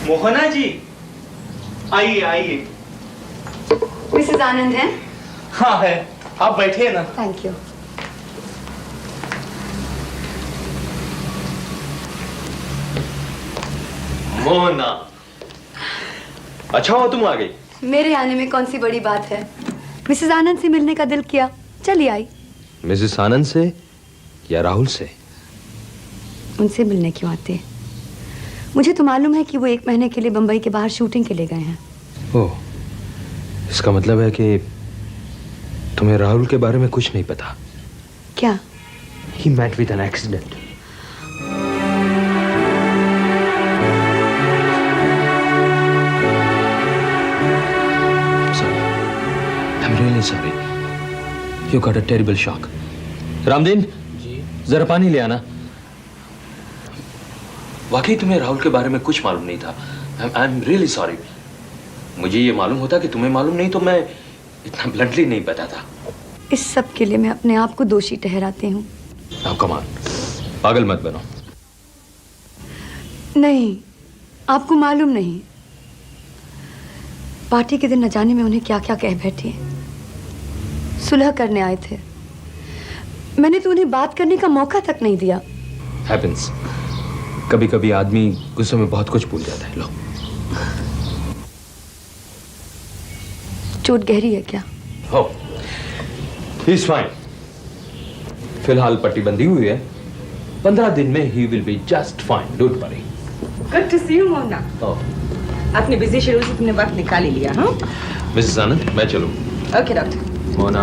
मोहना जी, आइए आइए। मिसेस आनंद है? हाँ है, आप बैठिए ना। Thank you. मोहना, अच्छा हो तुम आ गई। मेरे आने में कौन सी बड़ी बात है। मिसेस आनंद से मिलने का दिल किया, चली आई। मिसेस आनंद से या राहुल से? उनसे मिलने क्यों आते? मुझे तो मालूम है कि वो 1 महीने के लिए बंबई के बाहर शूटिंग के लिए गए हैं। ओह, इसका मतलब है कि तुम्हें राहुल के बारे में कुछ नहीं पता। क्या? He met with an accident. Sorry. I'm really sorry. You got a terrible shock. Ramdeen जी, जरा पानी ले आना। वाकई तुम्हें राहुल के बारे में कुछ मालूम नहीं था। I'm really sorry. मुझे ये मालूम होता कि तुम्हें मालूम नहीं तो मैं इतना ब्लंटली नहीं बताता। इस सब के लिए मैं अपने आप को दोषी ठहराती हूँ। Now come on. पागल मत बनो। नहीं, आपको मालूम नहीं। पार्टी के दिन न जाने में उन्हें क्या क्या कह बैठी। सुलह करने आए थे, मैंने तो उन्हें बात करने का मौका तक नहीं दिया। Happens. कभी कभी आदमी गुस्से में बहुत कुछ भूल जाता है। लो, चोट गहरी है क्या? हो, he's fine. फिलहाल पट्टी बंधी हुई है। 15 दिन में he will be just fine. Don't worry. Good to see you, Mona. अपने बिजी शेड्यूल से तुमने वक्त निकाल ही लिया, हाँ? मिसेस आनंद, मैं चलूं? Okay doctor. Mona,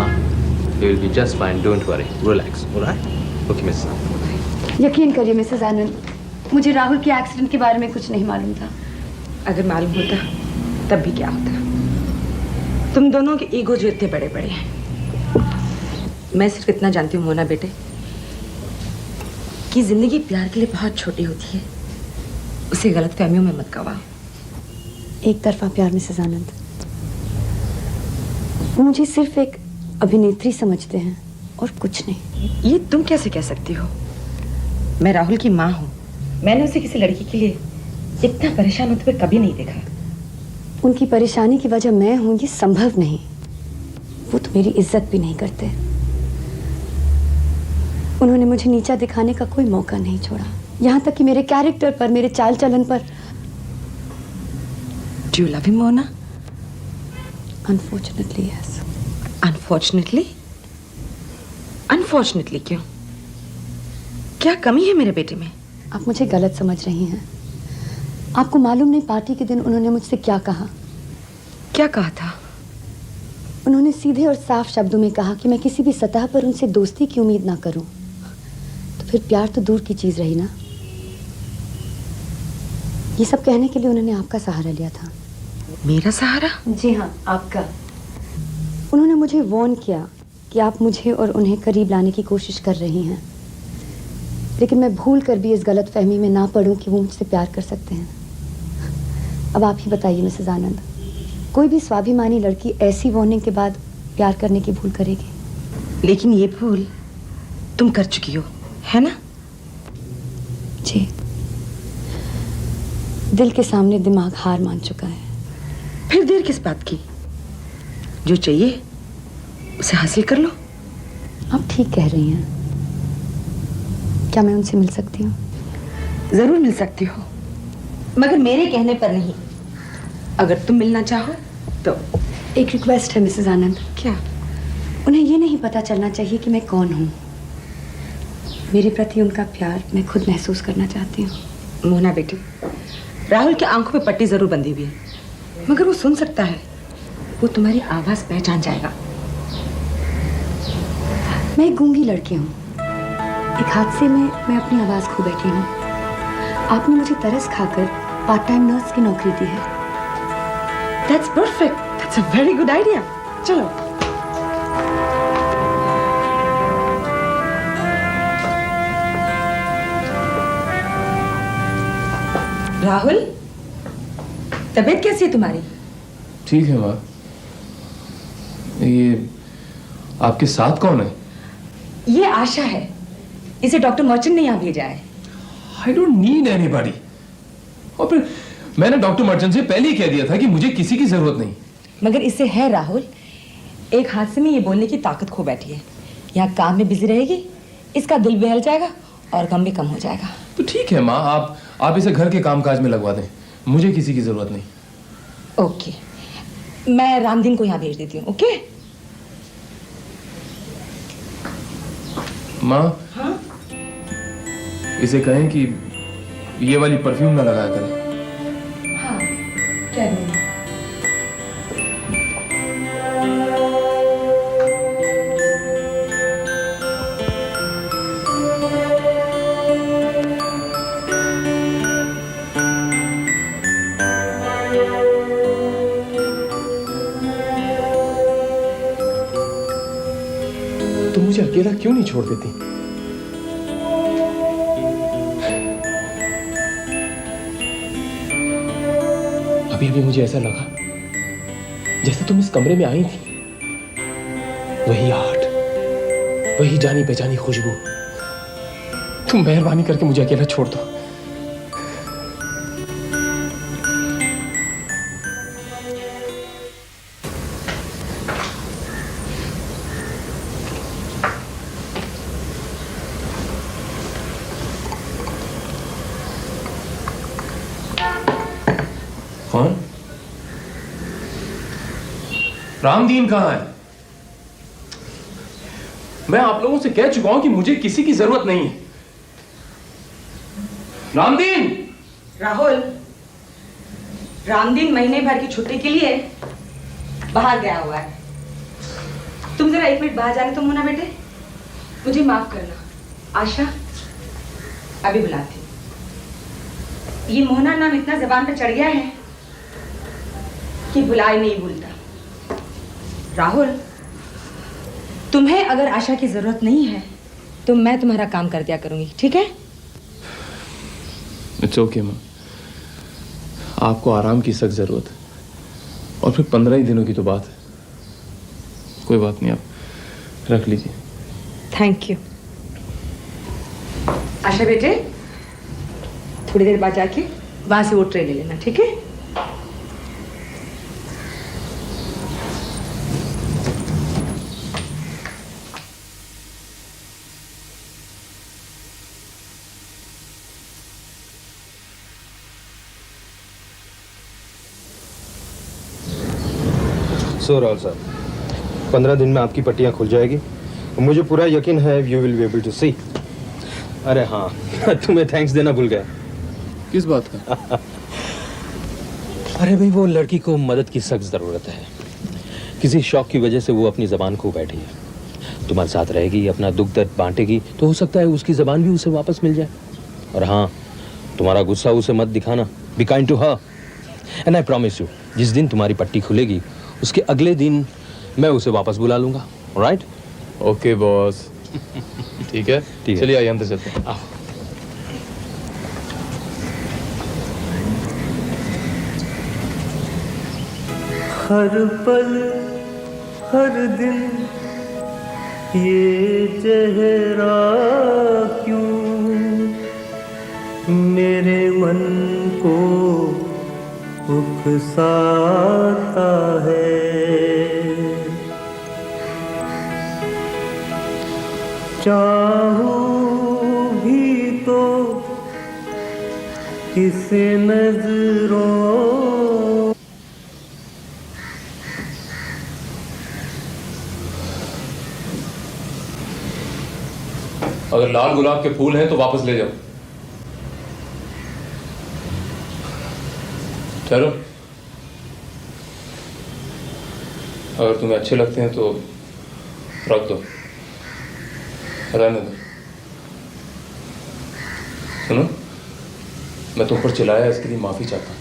he will be just fine. Don't worry. Relax. All right? Okay, Mrs Anand. यकीन करिए मिसेस आनंद, मुझे राहुल के एक्सीडेंट के बारे में कुछ नहीं मालूम था। अगर मालूम होता तब भी क्या होता। तुम दोनों के ईगो जो इतने बड़े बड़े हैं। मैं सिर्फ इतना जानती हूँ मोना बेटे कि जिंदगी प्यार के लिए बहुत छोटी होती है। उसे गलतफहमियों में मत गवाओ। एक तरफा प्यार मिसेस आनंद, वो मुझे सिर्फ एक अभिनेत्री समझते हैं और कुछ नहीं। ये तुम कैसे कह सकती हो? मैं राहुल की माँ हूँ। मैंने उसे किसी लड़की के लिए इतना परेशान होते हुए कभी नहीं देखा। उनकी परेशानी की वजह मैं हूं ये संभव नहीं। वो तो मेरी इज्जत भी नहीं करते। उन्होंने मुझे नीचा दिखाने का कोई मौका नहीं छोड़ा, यहाँ तक कि मेरे कैरेक्टर पर, मेरे चाल चलन पर। Do you love him, Mona? Unfortunately, yes. Unfortunately? Unfortunately क्यों? क्या कमी है मेरे बेटे में? आप मुझे गलत समझ रही हैं। आपको मालूम नहीं पार्टी के दिन उन्होंने मुझसे क्या कहा? क्या कहा था? उन्होंने सीधे और साफ शब्दों में कहा कि मैं किसी भी सतह पर उनसे दोस्ती की उम्मीद ना करूं। तो फिर प्यार तो दूर की चीज रही ना। ये सब कहने के लिए उन्होंने आपका सहारा लिया था। मेरा सहारा? जी हाँ, आपका। उन्होंने मुझे वार्न किया कि आप मुझे और उन्हें करीब लाने की कोशिश कर रही हैं, लेकिन मैं भूल कर भी इस गलत फहमी में ना पड़ूं कि वो मुझसे प्यार कर सकते हैं। अब आप ही बताइए मिसेस आनंद, कोई भी स्वाभिमानी लड़की ऐसी वार्निंग के बाद प्यार करने की भूल करेगी? लेकिन ये भूल तुम कर चुकी हो, है ना? जी, दिल के सामने दिमाग हार मान चुका है। फिर देर किस बात की? जो चाहिए उसे हासिल कर लो। आप ठीक कह रही हैं। क्या मैं उनसे मिल सकती हूँ? जरूर मिल सकती हो, मगर मेरे कहने पर नहीं। अगर तुम मिलना चाहो तो। एक रिक्वेस्ट है मिसेस आनंद। क्या? उन्हें ये नहीं पता चलना चाहिए कि मैं कौन हूँ। मेरे प्रति उनका प्यार मैं खुद महसूस करना चाहती हूँ। मोना बेटी, राहुल की आंखों पे पट्टी जरूर बंधी हुई है, मगर वो सुन सकता है। वो तुम्हारी आवाज पहचान जाएगा। मैं एक गूंगी लड़की हूँ। एक हादसे में मैं अपनी आवाज खो बैठी हूँ। आपने मुझे तरस खाकर पार्ट टाइम नर्स की नौकरी दी है। That's perfect. That's a very good idea. चलो। राहुल, तबीयत कैसी है तुम्हारी? ठीक है माँ। ये आपके साथ कौन है? ये आशा है। इसे डॉक्टर मर्चेंट ने यहाँ भेजा है। I don't need anybody. और फिर मैंने डॉक्टर मर्चेंट से पहले ही कह दिया था कि मुझे किसी की जरूरत नहीं। मगर इससे है राहुल, एक हादसे में ये बोलने की ताकत खो बैठी है। यहाँ काम में बिजी रहेगी, इसका दिल बहल जाएगा और गम भी कम हो जाएगा। तो ठीक है माँ, आप इसे घर के कामकाज में लगवा दें, मुझे किसी की जरूरत नहीं। ओके, मैं रामदीन को यहाँ भेज देती हूँ। ओके माँ, हाँ? इसे कहें कि ये वाली परफ्यूम ना लगाया करें। हाँ, क्या दूँगी? तो मुझे अकेला क्यों नहीं छोड़ देती? अभी अभी मुझे ऐसा लगा जैसे तुम इस कमरे में आई थी। वही आहट, वही जानी पहचानी खुशबू। तुम मेहरबानी करके मुझे अकेला छोड़ दो। कौन? रामदीन कहाँ है? मैं आप लोगों से कह चुका हूं कि मुझे किसी की जरूरत नहीं है। रामदीन! राहुल, रामदीन महीने भर की छुट्टी के लिए बाहर गया हुआ है। तुम जरा 1 मिनट बाहर जाने तो मोना बेटे। मुझे माफ करना, आशा अभी बुलाती हूं। ये मोहना नाम इतना जबान पे चढ़ गया है कि बुलाए नहीं भूलता। राहुल, तुम्हें अगर आशा की जरूरत नहीं है तो मैं तुम्हारा काम कर दिया करूंगी, ठीक है? इट्स ओके माँ, आपको आराम की सख्त जरूरत है और फिर 15 ही दिनों की तो बात है। कोई बात नहीं, आप रख लीजिए। Thank you. आशा बेटे, थोड़ी देर बाद जाके वहां से वो ट्रे ले लेना, ठीक है? सो राहुल साहब, 15 दिन में आपकी पट्टियां खुल जाएगी। मुझे पूरा यकीन है you will be able to see. अरे हाँ, तुम्हें थैंक्स देना भूल गया। किस बात का? अरे भाई, वो लड़की को मदद की सख्त ज़रूरत है। किसी शौक की वजह से वो अपनी ज़बान खो बैठी है। तुम्हारे साथ रहेगी, अपना दुख दर्द बांटेगी, तो हो सकता है उसकी ज़बान भी उसे वापस मिल जाए। और हाँ, तुम्हारा गुस्सा उसे मत दिखाना। Be kind to her and I promise you, जिस दिन तुम्हारी पट्टी खुलेगी उसके अगले दिन मैं उसे वापस बुला लूंगा। राइट? Okay boss. ठीक है, ठीक है। चलिए आइए अंदर चलते हैं। हर पल हर दिन ये चेहरा क्यों मेरे मन को उकसाता है। चाहूं भी तो किस नजरों अगर लाल गुलाब के फूल हैं तो वापस ले जाओ। चलो, अगर तुम्हें अच्छे लगते हैं तो रख दो, रहने दो। सुनो, मैं तुम पर चिल्लाया इसके लिए माफी चाहता हूं।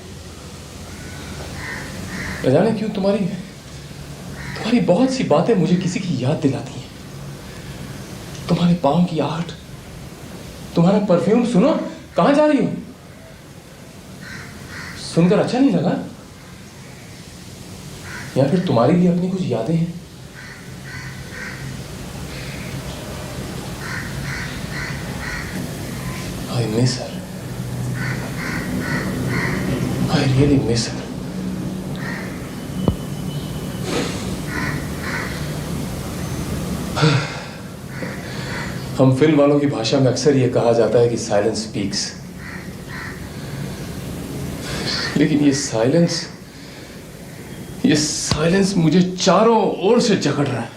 न जाने क्यों तुम्हारी बहुत सी बातें मुझे किसी की याद दिलाती हैं। तुम्हारे पाँव की आहट, तुम्हारा परफ्यूम। सुनो, कहां जा रही हो? सुनकर अच्छा नहीं लगा? या फिर तुम्हारी भी अपनी कुछ यादें हैं? I miss her, I I really miss her. हम फिल्म वालों की भाषा में अक्सर ये कहा जाता है कि साइलेंस स्पीक्स, लेकिन ये साइलेंस मुझे चारों ओर से जकड़ रहा है।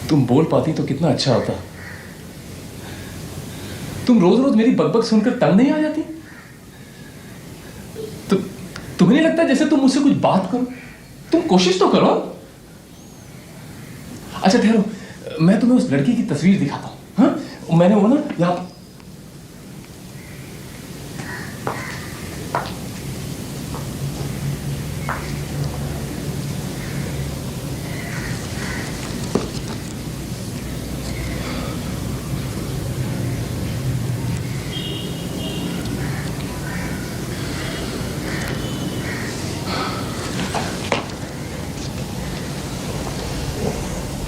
तुम बोल पाती तो कितना अच्छा होता। तुम रोज रोज मेरी बकबक सुनकर तंग नहीं आ जाती? तुम्हें नहीं लगता जैसे तुम मुझसे कुछ बात करो? तुम कोशिश तो करो। अच्छा ठहरो, मैं तुम्हें उस लड़की की तस्वीर दिखाता हूं। हाँ, मैंने वो ना यहाँ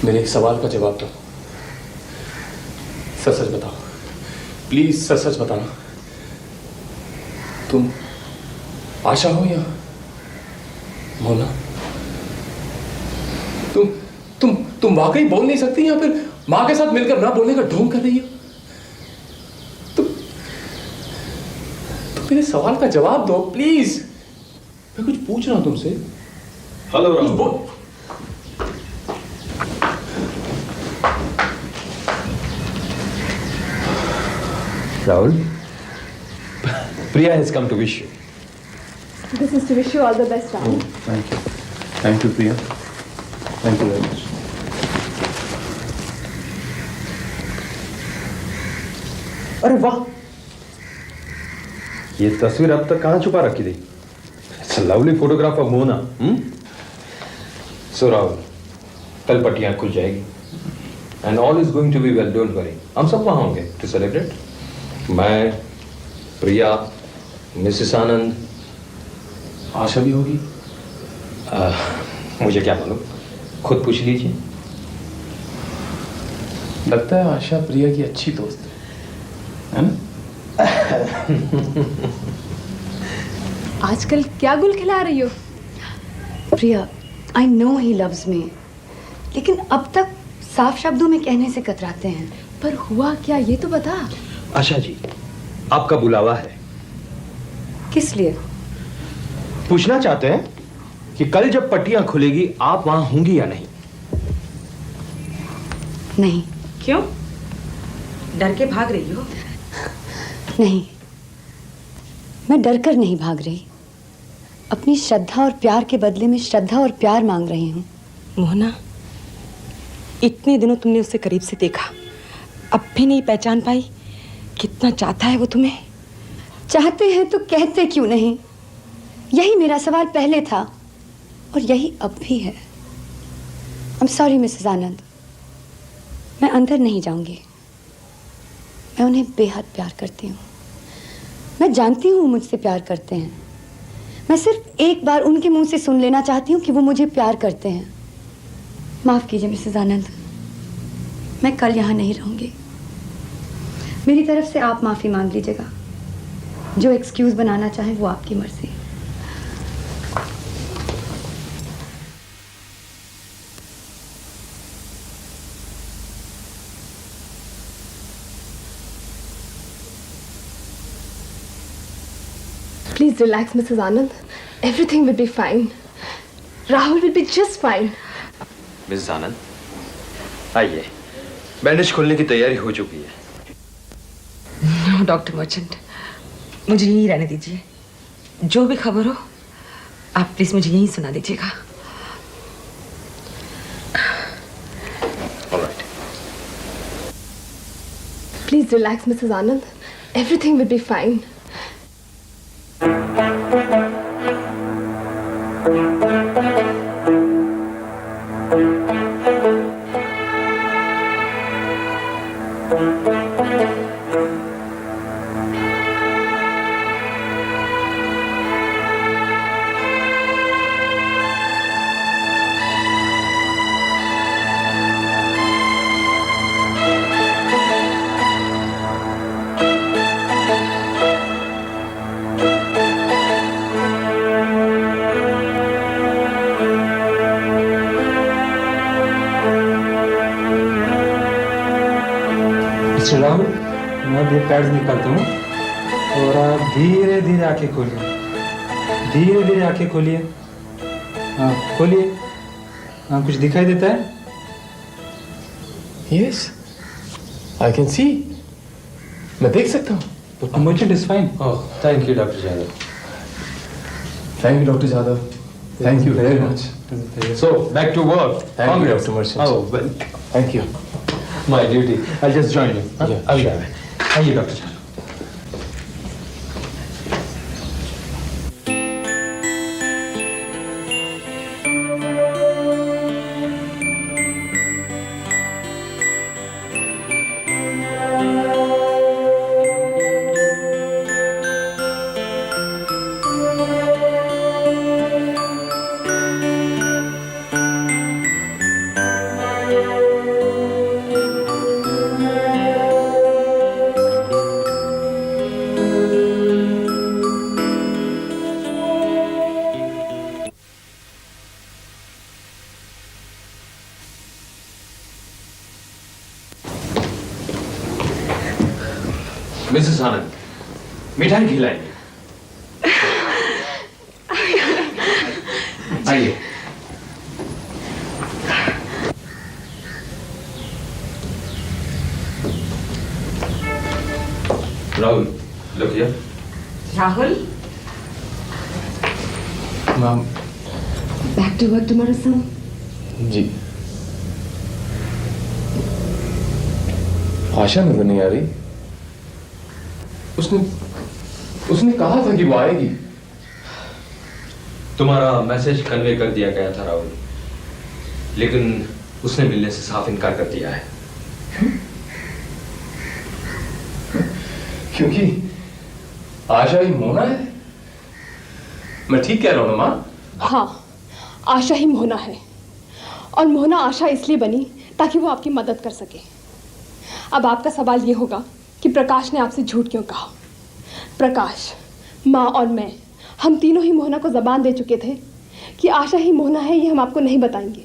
मेरे एक सवाल का जवाब दो। सच सच बताओ, प्लीज सच सच बताना। तुम आशा हो या मोना? तुम वाकई बोल नहीं सकती या फिर मां के साथ मिलकर ना बोलने का ढोंग कर रही हो? तुम मेरे सवाल का जवाब दो प्लीज। मैं कुछ पूछ रहा हूं तुमसे। हेलो कुछ राहुल। बोल। Rahul, Priya has come to wish you. This is to wish you all the best, Rahul. Thank you. Thank you, Priya. Thank you very much. अरे वाह, ये तस्वीर अब तक कहां छुपा रखी थी? It's a lovely photograph of Mona. So Rahul, कल पट्टियां खुल जाएगी and all is going to be well. Don't worry. हम सब वहां होंगे to celebrate. मैं, प्रिया, मिसेस आनंद, आशा भी होगी। मुझे क्या मालूम, खुद पूछ लीजिए। लगता है आशा प्रिया की अच्छी दोस्त है ना? आजकल क्या गुल खिला रही हो? प्रिया, I know he loves me, लेकिन अब तक साफ शब्दों में कहने से कतराते हैं। पर हुआ क्या, ये तो बता। आशा जी, आपका बुलावा है। किस लिए? पूछना चाहते हैं कि कल जब पट्टियां खुलेगी आप वहां होंगी या नहीं? नहीं। क्यों? डर के भाग रही हो? नहीं, मैं डरकर नहीं भाग रही। अपनी श्रद्धा और प्यार के बदले में श्रद्धा और प्यार मांग रही हूँ। मोहना, इतने दिनों तुमने उसे करीब से देखा, अब भी नहीं पहचान पाई? कितना चाहता है वो तुम्हें? चाहते हैं तो कहते क्यों नहीं? यही मेरा सवाल पहले था और यही अब भी है। आई एम सॉरी मिसेस आनंद, मैं अंदर नहीं जाऊंगी। मैं उन्हें बेहद प्यार करती हूँ। मैं जानती हूँ मुझसे प्यार करते हैं। मैं सिर्फ एक बार उनके मुंह से सुन लेना चाहती हूँ कि वो मुझे प्यार करते हैं। माफ कीजिए मिसेस आनंद, मैं कल यहाँ नहीं रहूंगी। मेरी तरफ से आप माफी मांग लीजिएगा। जो एक्सक्यूज बनाना चाहें वो आपकी मर्जी। Please relax, Mrs. Anand. Everything will be fine. Rahul will be just fine. Mrs Anand, आइए, बैंडेज खोलने की तैयारी हो चुकी है। नो डॉक्टर मर्चेंट, मुझे यहीं रहने दीजिए। जो भी खबर हो आप प्लीज मुझे यहीं सुना दीजिएगा। All right. Please relax, Mrs. Anand. Everything will be fine. Mister Rahul, मैं अब ये पैड्स निकालता हूँ और आप धीरे धीरे आंखें खोलिए, धीरे धीरे आंखें खोलिए। हाँ खोलिए। हाँ कुछ दिखाई देता है? Yes, I can see. मैं देख सकता हूँ। But the merchant is fine. Oh, thank you, Dr. Jadhav. Thank you, Dr. Jadhav. Thank you very much. So, back to work. Thank you, Congrats. Dr. Merchant. Oh, well, Thank you. my duty. I'll just join you. Huh? Yeah, I'll sure. drive. Thank you, Dr. Jadhav. Mrs Anand, मिठाई खिलाएंगे। आइए। Rahul, look here. Rahul, ma'am. back to work tomorrow, son. जी। आशा नजर नहीं आ रही। उसने कहा था कि वो आएगी। तुम्हारा मैसेज कन्वे कर दिया गया था राहुल, लेकिन उसने मिलने से साफ इनकार कर दिया है। क्योंकि आशा ही मोना है। मैं ठीक कह रहा हूं ना माँ? हाँ, आशा ही मोहना है और मोहना आशा इसलिए बनी ताकि वो आपकी मदद कर सके। अब आपका सवाल ये होगा कि प्रकाश ने आपसे झूठ क्यों कहा। प्रकाश, माँ और मैं, हम तीनों ही मोहना को ज़बान दे चुके थे कि आशा ही मोहना है, ये हम आपको नहीं बताएंगे।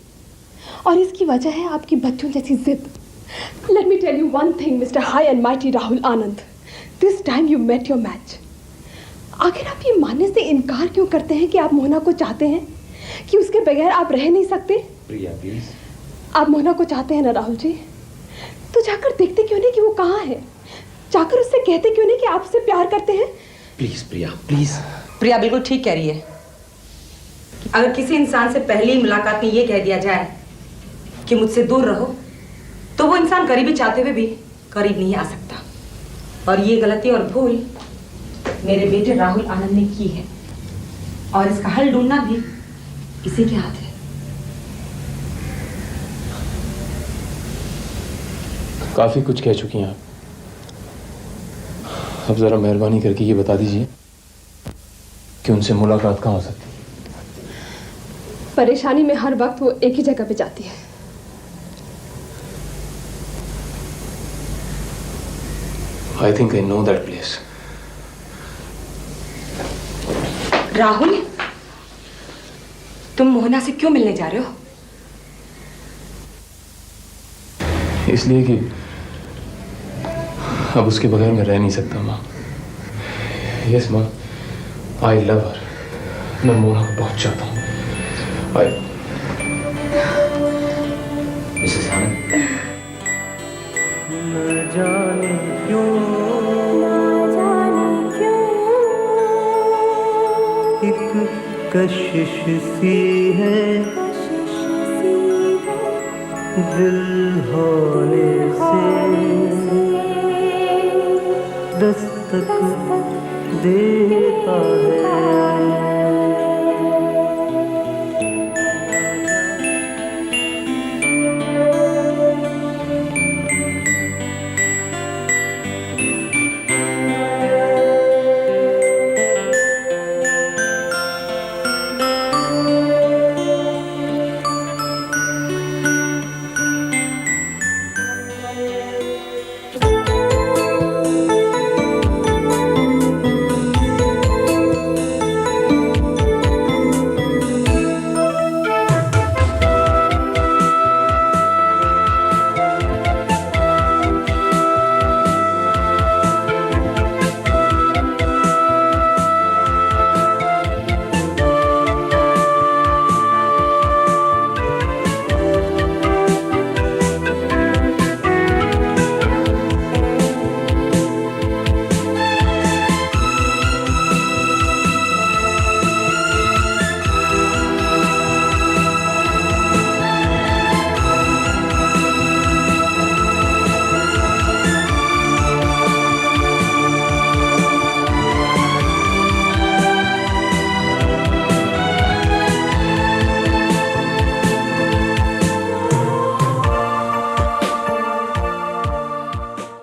और इसकी वजह है आपकी बच्चों जैसी जिद। Let me tell you one thing mister high and mighty Rahul Anand, this time you met your match. आखिर आप ये मानने से इनकार क्यों करते हैं कि आप मोहना को चाहते हैं, कि उसके बगैर आप रह नहीं सकते? प्रिया प्लीज। आप मोहना को चाहते हैं ना राहुल जी, तो जाकर देखते क्यों नहीं कि वो कहाँ है? जाकर उससे कहते क्यों नहीं कि आप उससे प्यार करते हैं? Please Priya please. प्रिया बिल्कुल ठीक कह रही है। अगर किसी इंसान से पहली मुलाकात में ये कह दिया जाए कि मुझसे दूर रहो, तो वो इंसान करीबी चाहते हुए भी करीब नहीं आ सकता। और ये गलती और भूल मेरे बेटे राहुल आनंद ने की है, और इसका हल ढूंढना भी इसी के हाथ है। काफी कुछ कह चुकी हैं आप। अब जरा मेहरबानी करके ये बता दीजिए कि उनसे मुलाकात कहाँ हो सकती है? परेशानी में हर वक्त वो एक ही जगह पे जाती है। I think I know that place. Rahul, तुम मोहना से क्यों मिलने जा रहे हो? इसलिए कि अब उसके बगैर मैं रह नहीं सकता माँ। यस माँ, आई लव हर। मैं मोना को बहुत चाहता हूँ। मिसेस आनंद, न जाने क्यों एक कशिश सी है दिल होने से दस्तक देता है।